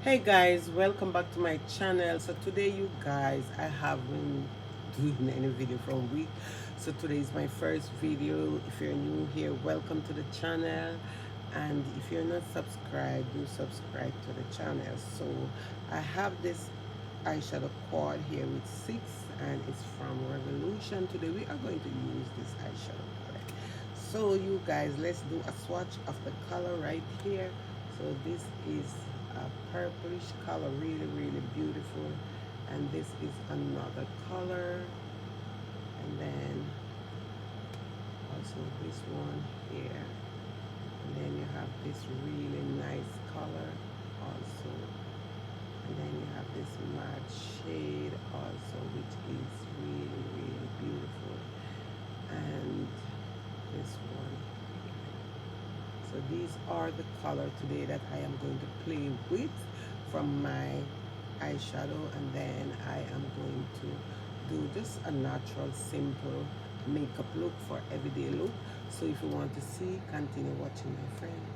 Hey guys, welcome back to my channel. So today you guys, I haven't doing any video for a week. So today is my first video. If you're new here, welcome to the channel. And if you're not subscribed, do subscribe to the channel. So I have this eyeshadow quad here with 6 and it's from Revolution. Today we are going to use this eyeshadow palette. So you guys, let's do a swatch of the color right here. So this is a purplish color, really beautiful, and this is another color, and then also this one here, and then you have this really nice color also, and then you have this matte shade also, which is really beautiful, and this one. So these are the color today that I am going to play with from my eyeshadow, and then I am going to do just a natural simple makeup look for everyday look. So if you want to see, continue watching, my friend.